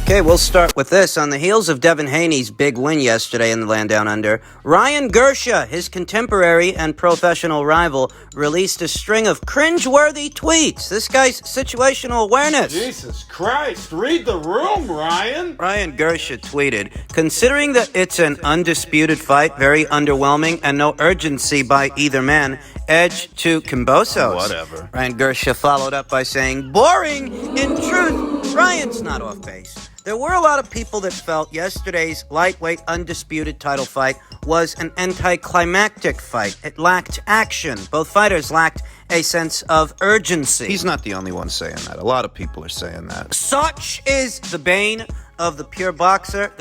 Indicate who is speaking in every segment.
Speaker 1: Okay, we'll start with this. On the heels of Devin Haney's big win yesterday in the Land Down Under, Ryan Garcia, his contemporary and professional rival, released a string of cringe-worthy tweets. This guy's situational awareness.
Speaker 2: Jesus Christ, read the room, Ryan.
Speaker 1: Ryan Garcia tweeted, considering that it's an undisputed fight, very underwhelming, and no urgency by either man, edge to Kambosos.
Speaker 2: Whatever.
Speaker 1: Ryan Garcia followed up by saying, boring. In truth, Ryan's not off base. There were a lot of people that felt yesterday's lightweight undisputed title fight was an anticlimactic fight. It lacked action. Both fighters lacked a sense of urgency.
Speaker 2: He's not the only one saying that. A lot of people are saying that.
Speaker 1: Such is the bane of the pure boxer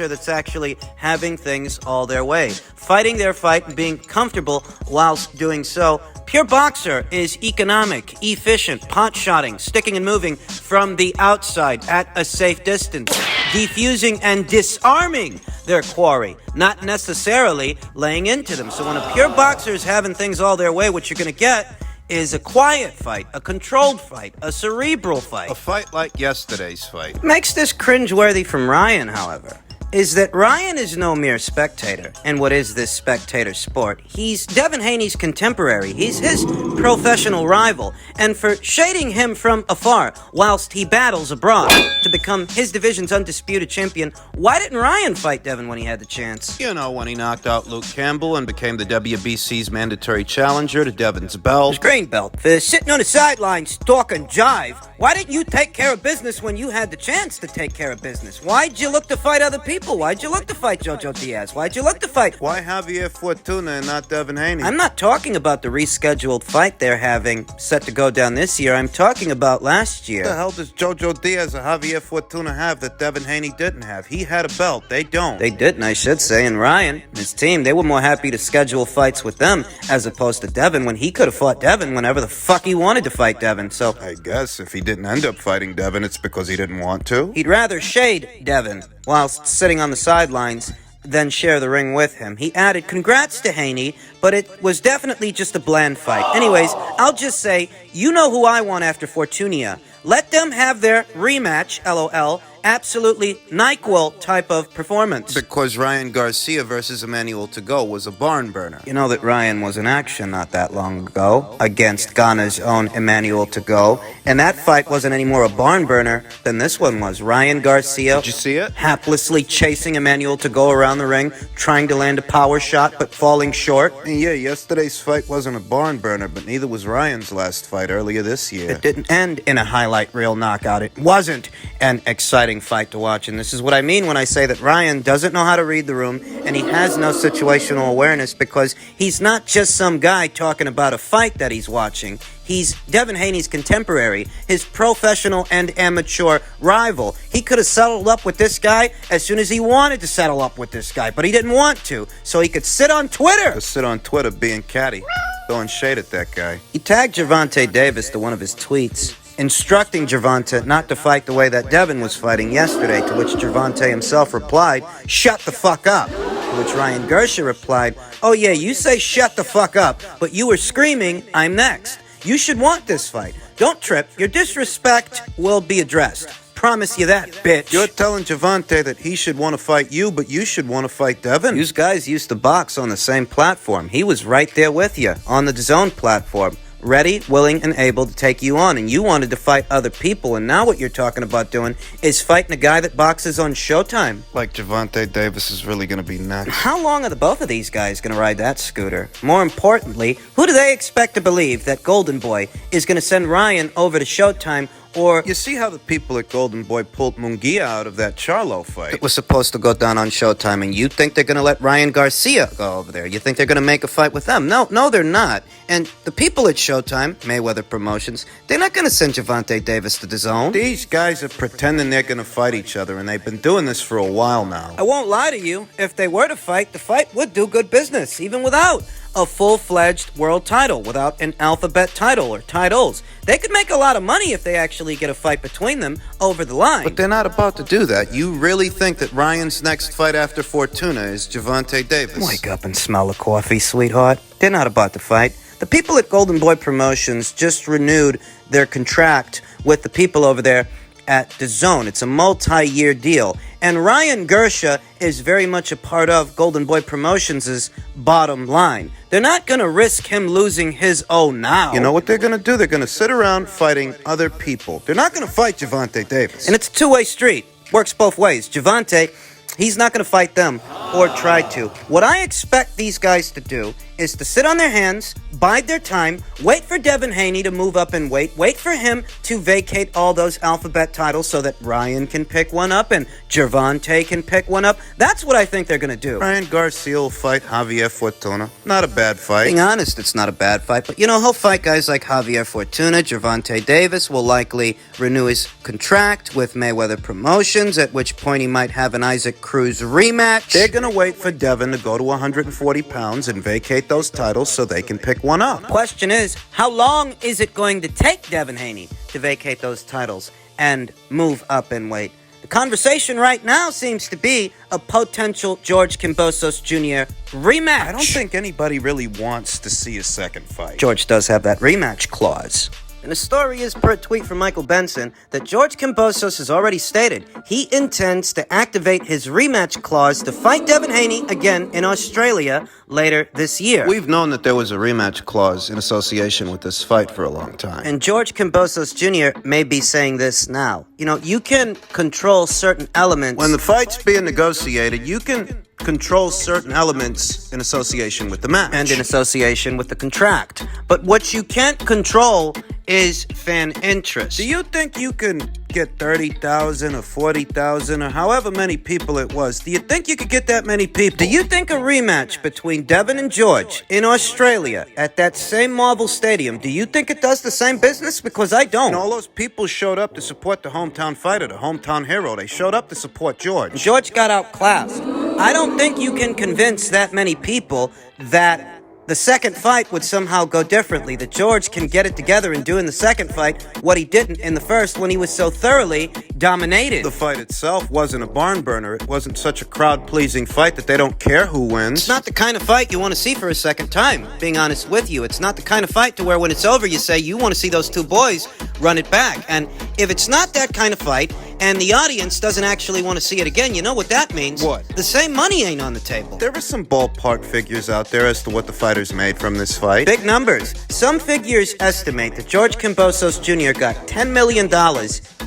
Speaker 1: that's actually having things all their way, fighting their fight and being comfortable whilst doing so. Pure boxer is economic, efficient, pot-shotting, sticking and moving from the outside at a safe distance, defusing and disarming their quarry, not necessarily laying into them. So when a pure boxer is having things all their way, what you're going to get is a quiet fight, a controlled fight, a cerebral fight.
Speaker 2: A fight like yesterday's fight.
Speaker 1: What makes this cringeworthy from Ryan, however, is that Ryan is no mere spectator. And what is this spectator sport? He's Devin Haney's contemporary. He's his professional rival. And for shading him from afar whilst he battles abroad to become his division's undisputed champion, why didn't Ryan fight Devin when he had the chance?
Speaker 2: You know, when he knocked out Luke Campbell and became the WBC's mandatory challenger to Devin's belt.
Speaker 1: His green belt. For sitting on the sidelines talking jive, why didn't you take care of business when you had the chance to take care of business? Why'd you look to fight other people? Why'd you look to fight Jojo Diaz? Why'd you look to fight?
Speaker 2: Why Javier Fortuna and not Devin Haney?
Speaker 1: I'm not talking about the rescheduled fight they're having set to go down this year. I'm talking about last year.
Speaker 2: What the hell does Jojo Diaz or Javier Fortuna have that Devin Haney didn't have? He had a belt. They don't.
Speaker 1: They didn't, I should say. And Ryan and his team, they were more happy to schedule fights with them as opposed to Devin when he could have fought Devin whenever the fuck he wanted to fight Devin. So
Speaker 2: I guess if he didn't end up fighting Devin, it's because he didn't want to.
Speaker 1: He'd rather shade Devin whilst sitting on the sidelines than share the ring with him. He added, congrats to Haney, but it was definitely just a bland fight. Anyways, I'll just say, you know who I want after Fortunia. Let them have their rematch, LOL, absolutely NyQuil type of performance.
Speaker 2: Because Ryan Garcia versus Emmanuel Tagoe was a barn burner.
Speaker 1: You know that Ryan was in action not that long ago against Ghana's own Emmanuel Tagoe, and that fight wasn't any more a barn burner than this one was. Ryan Garcia,
Speaker 2: did you see it?
Speaker 1: Haplessly chasing Emmanuel Tagoe around the ring, trying to land a power shot but falling short.
Speaker 2: Yeah, yesterday's fight wasn't a barn burner, but neither was Ryan's last fight earlier this year.
Speaker 1: It didn't end in a highlight reel knockout. It wasn't an exciting fight to watch, and this is what I mean when I say that Ryan doesn't know how to read the room and he has no situational awareness, because he's not just some guy talking about a fight that he's watching. He's Devin Haney's contemporary, his professional and amateur rival. He could have settled up with this guy as soon as he wanted to settle up with this guy, but he didn't want to, so he could sit on Twitter.
Speaker 2: Just sit on Twitter being catty, throwing shade at that guy.
Speaker 1: He tagged Gervonta Davis to one of his tweets, instructing Gervonta not to fight the way that Devin was fighting yesterday, to which Gervonta himself replied, shut the fuck up. To which Ryan Garcia replied, oh yeah, you say shut the fuck up, but you were screaming, I'm next. You should want this fight. Don't trip. Your disrespect will be addressed. Promise you that, bitch.
Speaker 2: You're telling Gervonta that he should want to fight you, but you should want to fight Devin?
Speaker 1: You guys used to box on the same platform. He was right there with you on the DAZN platform, ready, willing, and able to take you on, and you wanted to fight other people, and now what you're talking about doing is fighting a guy that boxes on Showtime.
Speaker 2: Like Gervonta Davis is really going to be next.
Speaker 1: How long are the both of these guys going to ride that scooter? More importantly, who do they expect to believe that Golden Boy is going to send Ryan over to Showtime? Or
Speaker 2: you see how the people at Golden Boy pulled Munguia out of that Charlo fight?
Speaker 1: It was supposed to go down on Showtime, and you think they're going to let Ryan Garcia go over there? You think they're going to make a fight with them? No, they're not. And the people at Showtime, Mayweather Promotions, they're not going to send Gervonta Davis to DAZN.
Speaker 2: These guys are pretending they're going to fight each other, and they've been doing this for a while now.
Speaker 1: I won't lie to you. If they were to fight, the fight would do good business, even without a full-fledged world title, without an alphabet title or titles. They could make a lot of money if they actually get a fight between them over the line.
Speaker 2: But they're not about to do that. You really think that Ryan's next fight after Fortuna is Gervonta Davis?
Speaker 1: Wake up and smell the coffee, sweetheart. They're not about to fight. The people at Golden Boy Promotions just renewed their contract with the people over there at DAZN. It's a multi-year deal. And Ryan Garcia is very much a part of Golden Boy Promotions' bottom line. They're not going to risk him losing his now.
Speaker 2: You know what they're going to do? They're going to sit around fighting other people. They're not going to fight Gervonta Davis.
Speaker 1: And it's a two-way street. Works both ways. Gervonta, he's not going to fight them or try to. What I expect these guys to do is to sit on their hands, bide their time, wait for Devin Haney to move up in weight, wait for him to vacate all those alphabet titles so that Ryan can pick one up and Gervonta can pick one up. That's what I think they're going to do.
Speaker 2: Ryan Garcia will fight Javier Fortuna. Not a bad fight.
Speaker 1: Being honest, it's not a bad fight, but he'll fight guys like Javier Fortuna. Gervonta Davis will likely renew his contract with Mayweather Promotions, at which point he might have an Isaac Cruz rematch.
Speaker 2: They're going to wait for Devin to go to 140 pounds and vacate those titles so they can pick one up.
Speaker 1: Question is, how long is it going to take Devin Haney to vacate those titles and move up in weight? The conversation right now seems to be a potential George Kambosos Jr. rematch.
Speaker 2: I don't think anybody really wants to see a second fight.
Speaker 1: George does have that rematch clause. And the story is, per a tweet from Michael Benson, that George Kambosos has already stated he intends to activate his rematch clause to fight Devin Haney again in Australia later this year.
Speaker 2: We've known that there was a rematch clause in association with this fight for a long time.
Speaker 1: And George Kambosos Jr. may be saying this now. You can control certain elements.
Speaker 2: When the fight's being negotiated, you can control certain elements in association with the match.
Speaker 1: And in association with the contract. But what you can't control is fan interest.
Speaker 2: Do you think you can get 30,000 or 40,000 or however many people it was? Do you think you could get that many people?
Speaker 1: Do you think a rematch between Devin and George in Australia at that same Marvel Stadium, do you think it does the same business? Because I don't.
Speaker 2: And all those people showed up to support the hometown fighter, the hometown hero. They showed up to support George.
Speaker 1: George got outclassed. I don't think you can convince that many people that the second fight would somehow go differently, that George can get it together and do in the second fight what he didn't in the first when he was so thoroughly dominated.
Speaker 2: The fight itself wasn't a barn burner. It wasn't such a crowd-pleasing fight that they don't care who wins.
Speaker 1: It's not the kind of fight you want to see for a second time, being honest with you. It's not the kind of fight to where when it's over you say you want to see those two boys run it back. And if it's not that kind of fight and the audience doesn't actually want to see it again, you know what that means?
Speaker 2: What?
Speaker 1: The same money ain't on the table.
Speaker 2: There are some ballpark figures out there as to what the fighters made from this fight.
Speaker 1: Big numbers. Some figures estimate that George Kambosos Jr. got $10 million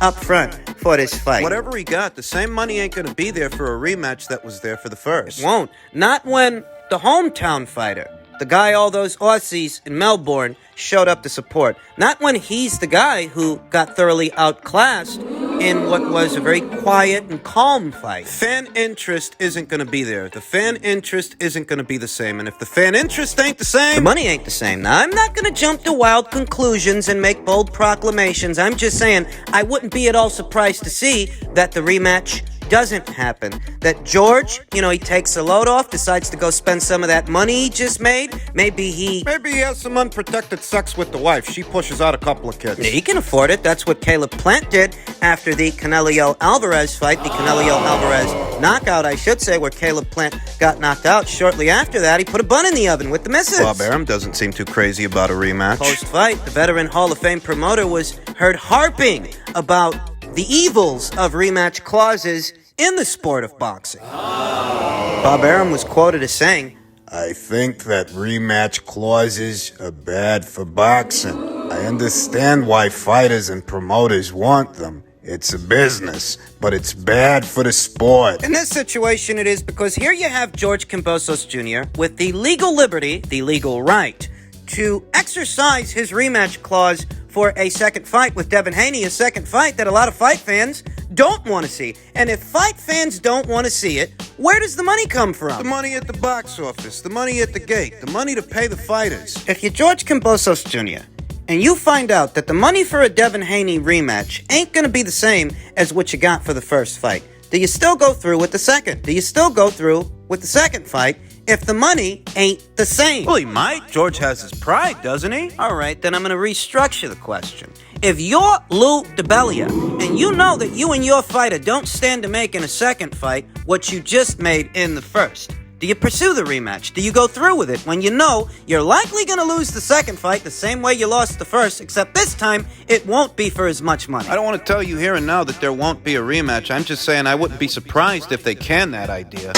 Speaker 1: up front for this fight.
Speaker 2: Whatever he got, the same money ain't going to be there for a rematch that was there for the first.
Speaker 1: It won't. Not when the hometown fighter, the guy all those Aussies in Melbourne showed up to support. Not when he's the guy who got thoroughly outclassed in what was a very quiet and calm fight.
Speaker 2: Fan interest isn't going to be there. The fan interest isn't going to be the same. And if the fan interest ain't the same,
Speaker 1: the money ain't the same. Now, I'm not going to jump to wild conclusions and make bold proclamations. I'm just saying I wouldn't be at all surprised to see that the rematch doesn't happen. That George, he takes a load off, decides to go spend some of that money he just made. Maybe he
Speaker 2: has some unprotected sex with the wife. She pushes out a couple of kids.
Speaker 1: Yeah, he can afford it. That's what Caleb Plant did after the Canelo Alvarez fight, the Canelo Alvarez knockout, I should say, where Caleb Plant got knocked out. Shortly after that, he put a bun in the oven with the missus.
Speaker 2: Bob Arum doesn't seem too crazy about a rematch.
Speaker 1: Post-fight, the veteran Hall of Fame promoter was heard harping about the evils of rematch clauses in the sport of boxing. Bob Arum was quoted as saying,
Speaker 3: I think that rematch clauses are bad for boxing. I understand why fighters and promoters want them. It's a business, but it's bad for the sport.
Speaker 1: In this situation, it is because here you have George Kambosos Jr. with the legal liberty, the legal right, to exercise his rematch clause for a second fight with Devin Haney, a second fight that a lot of fight fans don't want to see. And if fight fans don't want to see it, where does the money come from?
Speaker 2: The money at the box office, the money at the gate, the money to pay the fighters.
Speaker 1: If you're George Kambosos Jr. and you find out that the money for a Devin Haney rematch ain't going to be the same as what you got for the first fight, do you still go through with the second? Do you still go through with the second fight if the money ain't the same?
Speaker 2: Well, he might. George has his pride, doesn't he?
Speaker 1: All right, then I'm going to restructure the question. If you're Lou DeBellia and you know that you and your fighter don't stand to make in a second fight what you just made in the first, Do you pursue the rematch? Do you go through with it when you know you're likely going to lose the second fight the same way you lost the first, except this time it won't be for as much money?
Speaker 2: I don't want to tell you here and now that there won't be a rematch. I'm just saying I wouldn't be surprised if they can that idea.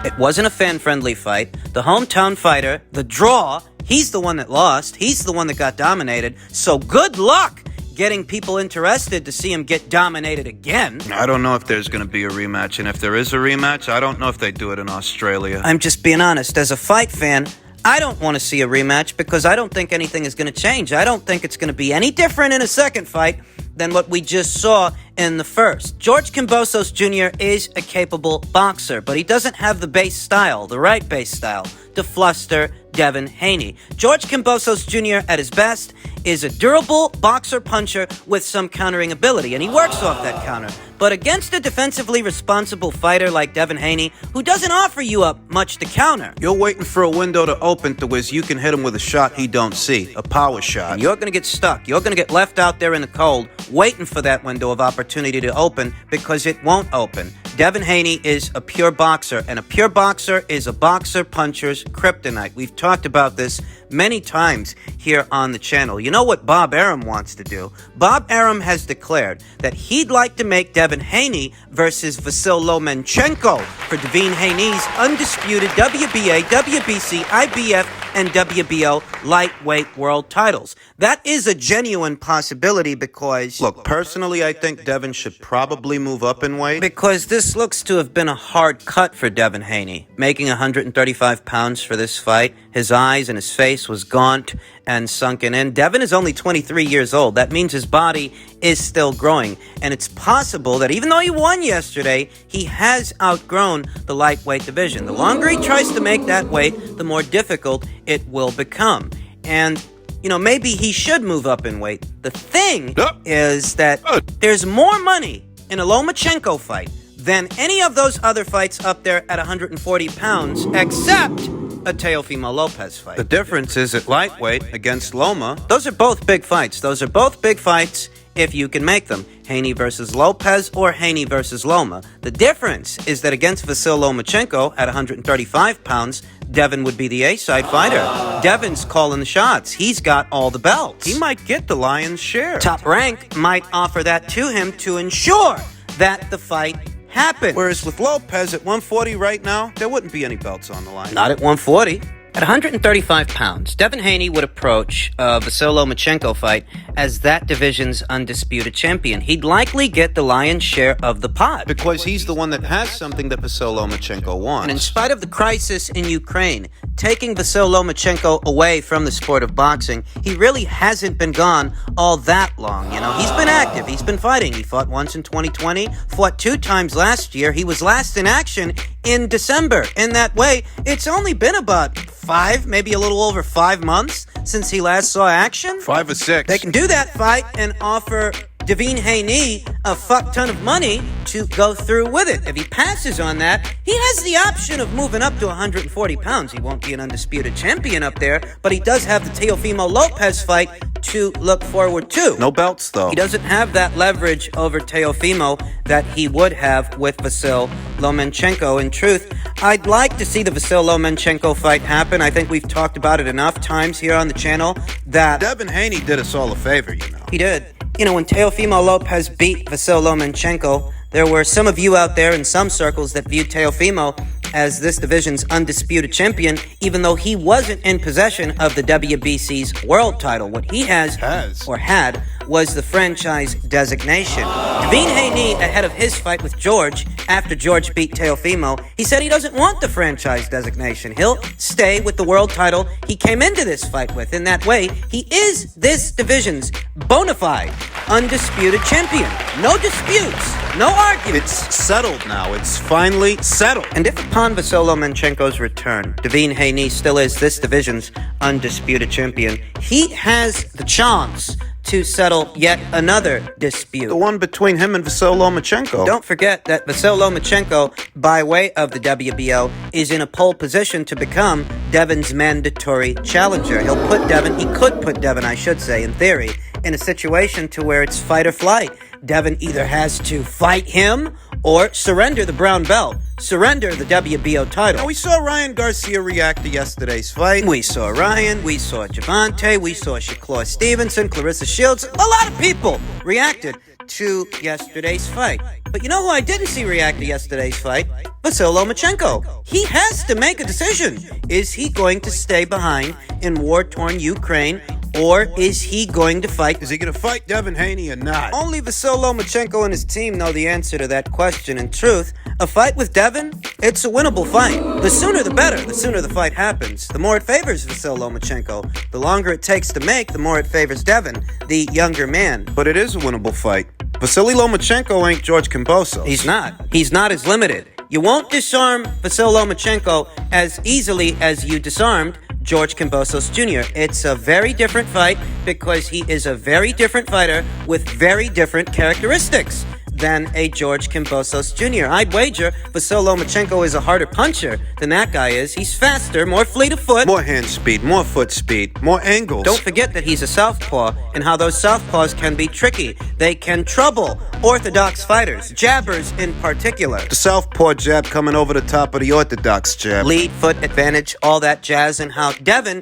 Speaker 1: It wasn't a fan-friendly fight. The hometown fighter, the draw, he's the one that lost. He's the one that got dominated. So good luck getting people interested to see him get dominated again.
Speaker 2: I don't know if there's going to be a rematch, and if there is a rematch, I don't know if they do it in Australia.
Speaker 1: I'm just being honest. As a fight fan, I don't want to see a rematch because I don't think anything is going to change. I don't think it's going to be any different in a second fight than what we just saw in the first. George Kambosos Jr. is a capable boxer, but he doesn't have the base style, the right base style, to fluster Devin Haney. George Kambosos Jr. at his best is a durable boxer-puncher with some countering ability, and he works off that counter. But against a defensively responsible fighter like Devin Haney, who doesn't offer you up much to counter,
Speaker 2: you're waiting for a window to open to where you can hit him with a shot he don't see, a power shot.
Speaker 1: and you're going to get stuck. You're going to get left out there in the cold, waiting for that window of opportunity to open, because it won't open. Devin Haney is a pure boxer, and a pure boxer is a boxer-puncher's kryptonite. We've talked about this many times here on the channel. You know what Bob Arum wants to do? Bob Arum has declared that he'd like to make Devin Haney versus Vasyl Lomachenko for Devin Haney's undisputed WBA, WBC, IBF, and WBO lightweight world titles. That is a genuine possibility because...
Speaker 2: Look, personally, I think Devin should probably move up in weight.
Speaker 1: Because this looks to have been a hard cut for Devin Haney. Making 135 pounds for this fight, his eyes and his face was gaunt and sunken in. Devin is only 23 years old. That means his body is still growing. And it's possible that even though he won yesterday, he has outgrown the lightweight division. The longer he tries to make that weight, the more difficult it will become. And, you know, maybe he should move up in weight. The thing is that there's more money in a Lomachenko fight than any of those other fights up there at 140 pounds, except a Teofimo Lopez fight.
Speaker 2: The difference is at lightweight against Loma.
Speaker 1: Those are both big fights. Those are both big fights if you can make them. Haney versus Lopez or Haney versus Loma. The difference is that against Vasyl Lomachenko at 135 pounds, Devin would be the A-side fighter. Devin's calling the shots. He's got all the belts.
Speaker 2: He might get the lion's share.
Speaker 1: Top Rank might offer that to him to ensure that the fight happens.
Speaker 2: Whereas with Lopez at 140 right now, there wouldn't be any belts on the line.
Speaker 1: Not at 140. At 135 pounds, Devin Haney would approach a Vasyl Lomachenko fight as that division's undisputed champion. He'd likely get the lion's share of the pot.
Speaker 2: Because he's the one that has something that Vasyl Lomachenko wants.
Speaker 1: And in spite of the crisis in Ukraine, taking Vasyl Lomachenko away from the sport of boxing, he really hasn't been gone all that long. You know, he's been active. He's been fighting. He fought once in 2020, fought 2 times last year. He was last in action in December. In that way, it's only been about 5, maybe a little over 5 months since he last saw action.
Speaker 2: 5 or 6.
Speaker 1: They can do that fight and offer Devin Haney a fuck ton of money to go through with it. If he passes on that, he has the option of moving up to 140 pounds. He won't be an undisputed champion up there, but he does have the Teofimo Lopez fight to look forward to.
Speaker 2: No belts, though.
Speaker 1: He doesn't have that leverage over Teofimo that he would have with Vasyl Lomachenko. In truth, I'd like to see the Vasyl Lomachenko fight happen. I think we've talked about it enough times here on the channel that...
Speaker 2: Devin Haney did us all a favor, you know.
Speaker 1: He did. You know, when Teofimo Lopez beat Vasyl Lomachenko, there were some of you out there in some circles that viewed Teofimo as this division's undisputed champion, even though he wasn't in possession of the WBC's world title. What he had was the franchise designation. Devin Haney, ahead of his fight with George, after George beat Teofimo, he said he doesn't want the franchise designation. He'll stay with the world title he came into this fight with. In that way, he is this division's bona fide undisputed champion. No disputes, no arguments.
Speaker 2: It's settled now. It's finally settled.
Speaker 1: And if upon Vasyl Lomachenko's return, Devin Haney still is this division's undisputed champion, he has the chance to settle yet another dispute.
Speaker 2: The one between him and Vasyl Lomachenko.
Speaker 1: Don't forget that Vasyl Lomachenko, by way of the WBO, is in a pole position to become Devin's mandatory challenger. He could put Devin, I should say, in theory, in a situation to where it's fight or flight. Devin either has to fight him or surrender the brown belt. surrender the WBO title.
Speaker 2: Now, we saw Ryan Garcia react to yesterday's fight.
Speaker 1: We saw Ryan, we saw Javante, we saw Shakur Stevenson, Clarissa Shields. A lot of people reacted to yesterday's fight. But you know who I didn't see react to yesterday's fight? Vasyl Lomachenko. He has to make a decision. Is he going to stay behind in war-torn Ukraine, or is he going to fight?
Speaker 2: Is he going to fight Devin Haney or not?
Speaker 1: Only Vasyl Lomachenko and his team know the answer to that question. In truth, a fight with Devin, it's a winnable fight. The sooner the better. The sooner the fight happens, the more it favors Vasyl Lomachenko. The longer it takes to make, the more it favors Devin, the younger man.
Speaker 2: But it is a winnable fight. Vasily Lomachenko ain't George Kambosos.
Speaker 1: He's not. He's not as limited. You won't disarm Vasyl Lomachenko as easily as you disarmed George Kambosos Jr. It's a very different fight because he is a very different fighter with very different characteristics than a George Kambosos Jr. I'd wager Vasyl Lomachenko is a harder puncher than that guy is. He's faster, more fleet of foot.
Speaker 2: More hand speed, more foot speed, more angles.
Speaker 1: Don't forget that he's a southpaw and how those southpaws can be tricky. They can trouble orthodox fighters, jabbers in particular.
Speaker 2: The southpaw jab coming over the top of the orthodox jab.
Speaker 1: Lead, foot advantage, all that jazz, and how Devin,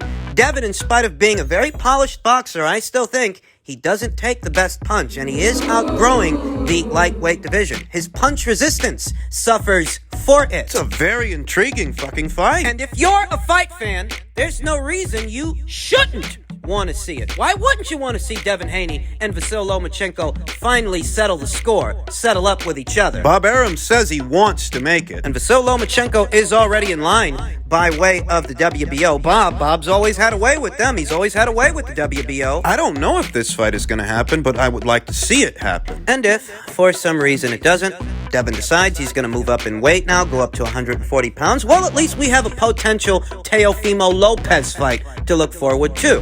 Speaker 1: in spite of being a very polished boxer, I still think he doesn't take the best punch, and he is outgrowing the lightweight division. His punch resistance suffers for it.
Speaker 2: It's a very intriguing fucking fight.
Speaker 1: And if you're a fight fan, there's no reason you shouldn't want to see it. Why wouldn't you want to see Devin Haney and Vasyl Lomachenko finally settle the score, settle up with each other?
Speaker 2: Bob Arum says he wants to make it.
Speaker 1: And Vasyl Lomachenko is already in line by way of the WBO. Bob's always had a way with them. He's always had a way with the WBO.
Speaker 2: I don't know if this fight is going to happen, but I would like to see it happen.
Speaker 1: And if, for some reason, it doesn't, Devin decides he's going to move up in weight now, go up to 140 pounds, well, at least we have a potential Teofimo Lopez fight to look forward to.